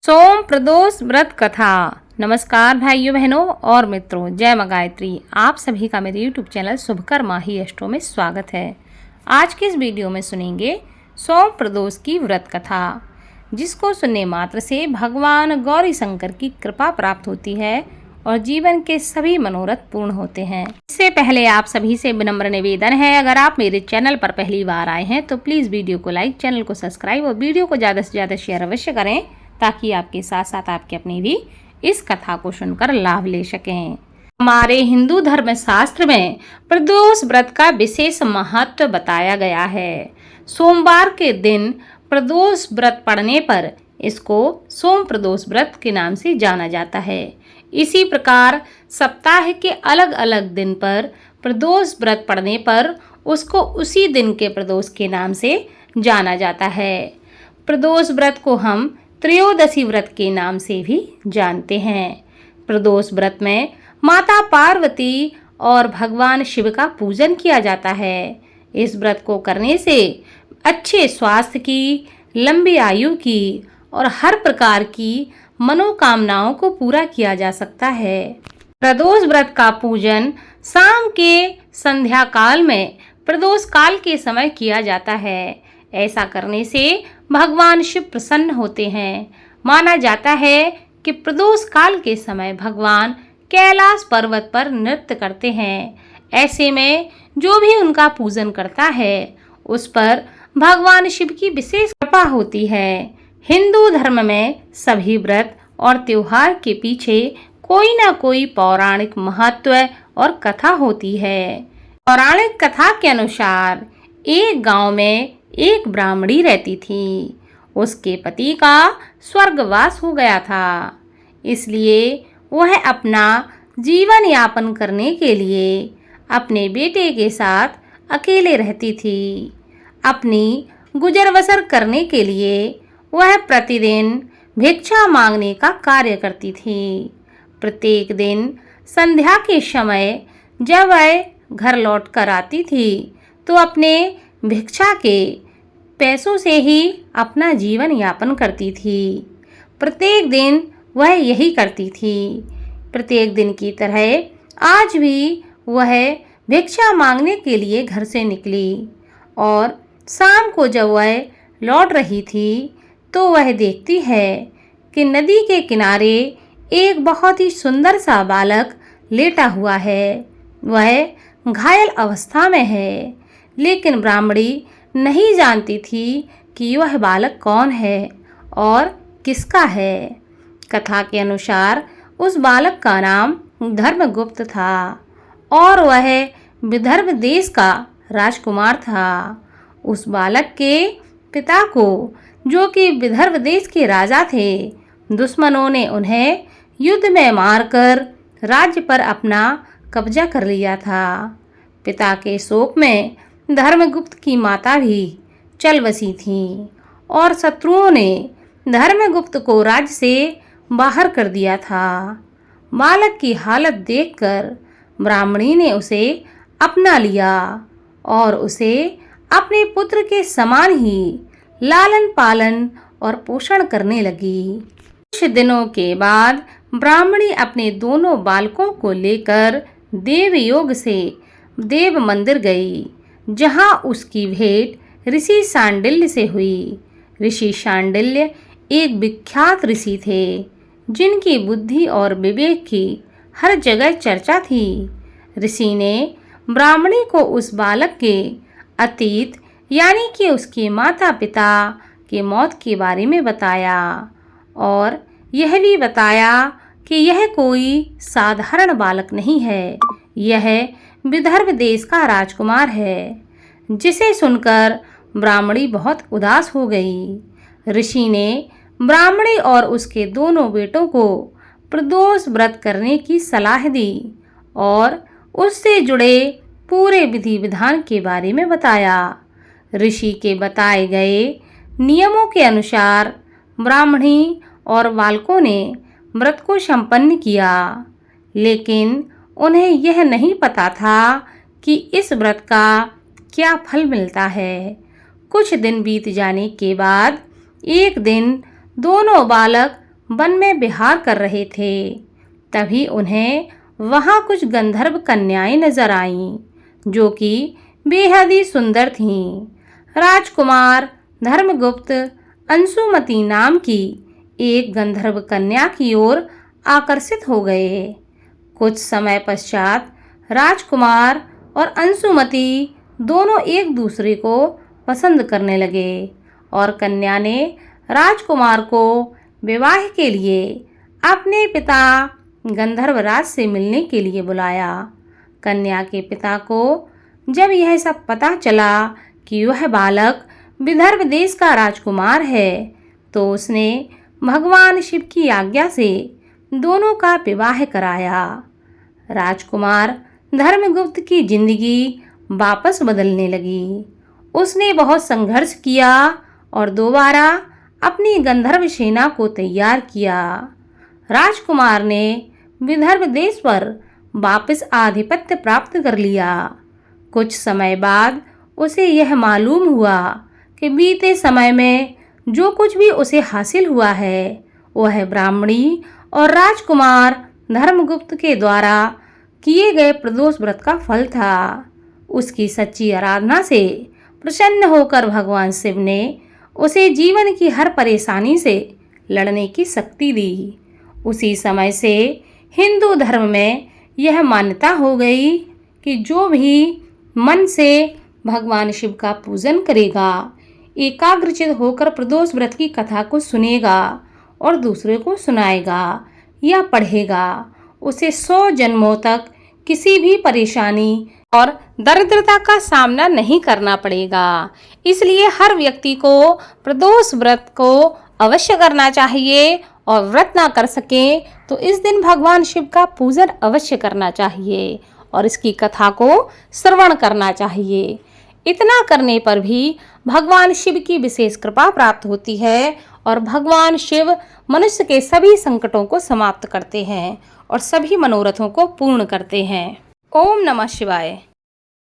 सोम प्रदोष व्रत कथा। नमस्कार भाइयों बहनों और मित्रों, जय मां गायत्री। आप सभी का मेरे YouTube चैनल शुभकर्मा ही अष्टों में स्वागत है। आज के इस वीडियो में सुनेंगे सोम प्रदोष की व्रत कथा, जिसको सुनने मात्र से भगवान गौरी शंकर की कृपा प्राप्त होती है और जीवन के सभी मनोरथ पूर्ण होते हैं। इससे पहले आप सभी से विनम्र निवेदन है, अगर आप मेरे चैनल पर पहली बार आए हैं तो प्लीज़ वीडियो को लाइक, चैनल को सब्सक्राइब और वीडियो को ज़्यादा से ज़्यादा शेयर अवश्य करें, ताकि आपके साथ साथ आपके अपने भी इस कथा को सुनकर लाभ ले सकें। हमारे हिंदू धर्म शास्त्र में प्रदोष व्रत का विशेष महत्व बताया गया है। सोमवार के दिन प्रदोष व्रत पड़ने पर इसको सोम प्रदोष व्रत के नाम से जाना जाता है। इसी प्रकार सप्ताह के अलग अलग दिन पर प्रदोष व्रत पड़ने पर उसको उसी दिन के प्रदोष के नाम से जाना जाता है। प्रदोष व्रत को हम त्रयोदशी व्रत के नाम से भी जानते हैं। प्रदोष व्रत में माता पार्वती और भगवान शिव का पूजन किया जाता है। इस व्रत को करने से अच्छे स्वास्थ्य की, लंबी आयु की और हर प्रकार की मनोकामनाओं को पूरा किया जा सकता है। प्रदोष व्रत का पूजन शाम के संध्या काल में प्रदोष काल के समय किया जाता है। ऐसा करने से भगवान शिव प्रसन्न होते हैं। माना जाता है कि प्रदोष काल के समय भगवान कैलाश पर्वत पर नृत्य करते हैं। ऐसे में जो भी उनका पूजन करता है उस पर भगवान शिव की विशेष कृपा होती है। हिंदू धर्म में सभी व्रत और त्योहार के पीछे कोई ना कोई पौराणिक महत्व और कथा होती है। पौराणिक कथा के अनुसार एक गांव में एक ब्राह्मणी रहती थी। उसके पति का स्वर्गवास हो गया था, इसलिए वह अपना जीवन यापन करने के लिए अपने बेटे के साथ अकेले रहती थी। अपनी गुजर बसर करने के लिए वह प्रतिदिन भिक्षा मांगने का कार्य करती थी। प्रत्येक दिन संध्या के समय जब वह घर लौट कर आती थी तो अपने भिक्षा के पैसों से ही अपना जीवन यापन करती थी। प्रत्येक दिन वह यही करती थी। प्रत्येक दिन की तरह आज भी वह भिक्षा मांगने के लिए घर से निकली और शाम को जब वह लौट रही थी तो वह देखती है कि नदी के किनारे एक बहुत ही सुंदर सा बालक लेटा हुआ है। वह घायल अवस्था में है, लेकिन ब्राह्मणी नहीं जानती थी कि वह बालक कौन है और किसका है। कथा के अनुसार उस बालक का नाम धर्मगुप्त था और वह विदर्भ देश का राजकुमार था। उस बालक के पिता को, जो कि विदर्भ देश के राजा थे, दुश्मनों ने उन्हें युद्ध में मारकर राज्य पर अपना कब्जा कर लिया था। पिता के शोक में धर्मगुप्त की माता भी चल बसी थी और शत्रुओं ने धर्मगुप्त को राज्य से बाहर कर दिया था। बालक की हालत देखकर ब्राह्मणी ने उसे अपना लिया और उसे अपने पुत्र के समान ही लालन पालन और पोषण करने लगी। कुछ दिनों के बाद ब्राह्मणी अपने दोनों बालकों को लेकर देवयोग से देव मंदिर गई, जहां उसकी भेंट ऋषि शांडिल्य से हुई। ऋषि शांडिल्य एक विख्यात ऋषि थे, जिनकी बुद्धि और विवेक की हर जगह चर्चा थी। ऋषि ने ब्राह्मणी को उस बालक के अतीत, यानी कि उसके माता पिता के मौत के बारे में बताया और यह भी बताया कि यह कोई साधारण बालक नहीं है, यह विदर्भ देश का राजकुमार है। जिसे सुनकर ब्राह्मणी बहुत उदास हो गई। ऋषि ने ब्राह्मणी और उसके दोनों बेटों को प्रदोष व्रत करने की सलाह दी और उससे जुड़े पूरे विधि विधान के बारे में बताया। ऋषि के बताए गए नियमों के अनुसार ब्राह्मणी और बालकों ने व्रत को संपन्न किया, लेकिन उन्हें यह नहीं पता था कि इस व्रत का क्या फल मिलता है। कुछ दिन बीत जाने के बाद एक दिन दोनों बालक वन में विहार कर रहे थे। तभी उन्हें वहाँ कुछ गंधर्व कन्याएं नजर आईं, जो कि बेहद ही सुंदर थीं। राजकुमार धर्मगुप्त अंशुमति नाम की एक गंधर्व कन्या की ओर आकर्षित हो गए। कुछ समय पश्चात राजकुमार और अंशुमति दोनों एक दूसरे को पसंद करने लगे और कन्या ने राजकुमार को विवाह के लिए अपने पिता गंधर्वराज से मिलने के लिए बुलाया। कन्या के पिता को जब यह सब पता चला कि वह बालक विदर्भ देश का राजकुमार है, तो उसने भगवान शिव की आज्ञा से दोनों का विवाह कराया। राजकुमार धर्मगुप्त की जिंदगी वापस बदलने लगी। उसने बहुत संघर्ष किया और दोबारा अपनी गंधर्व सेना को तैयार किया। राजकुमार ने विदर्भ देश पर वापस आधिपत्य प्राप्त कर लिया। कुछ समय बाद उसे यह मालूम हुआ कि बीते समय में जो कुछ भी उसे हासिल हुआ है वह ब्राह्मणी और राजकुमार धर्मगुप्त के द्वारा किए गए प्रदोष व्रत का फल था। उसकी सच्ची आराधना से प्रसन्न होकर भगवान शिव ने उसे जीवन की हर परेशानी से लड़ने की शक्ति दी। उसी समय से हिंदू धर्म में यह मान्यता हो गई कि जो भी मन से भगवान शिव का पूजन करेगा, एकाग्रचित होकर प्रदोष व्रत की कथा को सुनेगा और दूसरे को सुनाएगा या पढ़ेगा, उसे 100 जन्मों तक किसी भी परेशानी और दरिद्रता का सामना नहीं करना पड़ेगा। इसलिए हर व्यक्ति को प्रदोष व्रत को अवश्य करना चाहिए और व्रत ना कर सके तो इस दिन भगवान शिव का पूजन अवश्य करना चाहिए और इसकी कथा को श्रवण करना चाहिए। इतना करने पर भी भगवान शिव की विशेष कृपा प्राप्त होती है और भगवान शिव मनुष्य के सभी संकटों को समाप्त करते हैं और सभी मनोरथों को पूर्ण करते हैं। ओम नमः शिवाय।